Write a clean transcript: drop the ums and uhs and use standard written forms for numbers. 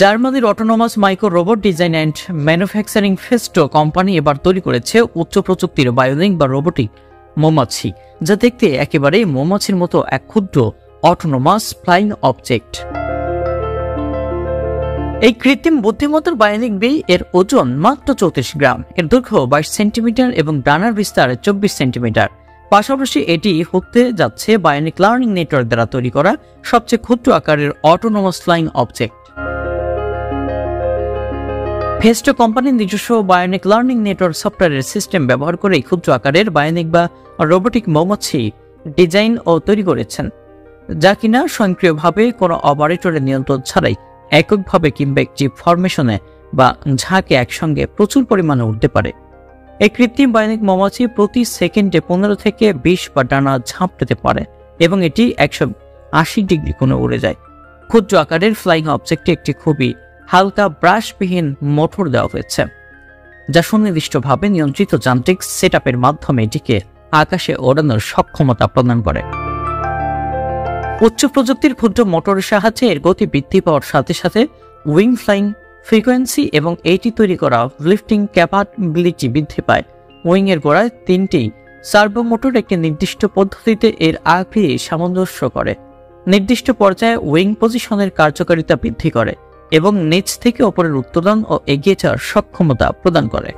জার্মানির autonomous micro robot design and manufacturing ফেস্টো company এবার তৈরি করেছে উচ্চ প্রযুক্তির বায়োনিক বা রোবোটিক মৌমাছি, যা দেখতে একেবারে মৌমাছির মতো এক ক্ষুদ্র অটোনোমাস ফ্লাইং অবজেক্ট। এই কৃত্রিম বুদ্ধিমত্তার বায়োনিক বি এর ওজন মাত্র 34 গ্রাম, এর দৈর্ঘ্য 22 সেন্টিমিটার এবং ডানার বিস্তার 24 সেন্টিমিটার। পাশাপাশি এটি হতে যাচ্ছে বায়োনিক লার্নিং নেটওয়ার্ক দ্বারা তৈরি করা সবচেয়ে ক্ষুদ্র আকারের অটোনোমাস ফ্লাইং অবজেক্ট। ফেস্টো কোম্পানির নিজস্ব বায়োনিক লার্নিং নেটওয়ার্ক সফটওয়্যারের সিস্টেম ব্যবহার করে ক্ষুদ্র আকারের বায়োনিক বা রোবোটিক মৌমাছি ডিজাইন ও তৈরি করেছেন, যা কিনা স্বয়ংক্রিয়ভাবে কোনো অপারেটরের নিয়ন্ত্রণ ছাড়াই এককভাবে কিংবা একটি ফরমেশনে বা ঝাঁকে একসঙ্গে প্রচুর পরিমাণে উঠতে পারে। এই কৃত্রিম বায়োনিক মৌমাছি প্রতি সেকেন্ডে 15 থেকে 20 বার ডানা ঝাঁপতে পারে এবং এটি 180 ডিগ্রি কোণে উড়ে যায়। ক্ষুদ্র আকারের ফ্লাইং অবজেক্টে একটি খুবই হালকা ব্রাশবিহীন মোটর দেওয়া হয়েছে, যা সুনির্দিষ্টভাবে নিয়ন্ত্রিত যান্ত্রিক সেটআপের মাধ্যমে এটিকে আকাশে ওড়ানোর সক্ষমতা প্রদান করে। উচ্চ প্রযুক্তির ক্ষুদ্র মোটরের সাহায্যে এর গতি বৃদ্ধি পাওয়ার সাথে সাথে উইং ফ্লাইং ফ্রিকোয়েন্সি এবং এটি তৈরি করা লিফটিং ক্যাপাবিলিটি বৃদ্ধি পায়। উইং এর গোড়ায় 3টি সার্ভো মোটর একটি নির্দিষ্ট পদ্ধতিতে এর আকৃতি সামঞ্জস্য করে, নির্দিষ্ট পর্যায়ে উইং পজিশনের কার্যকারিতা বৃদ্ধি করে এবং নিচ থেকে ওপরের উত্তোলন ও এগিয়ে যাওয়ার সক্ষমতা প্রদান করে।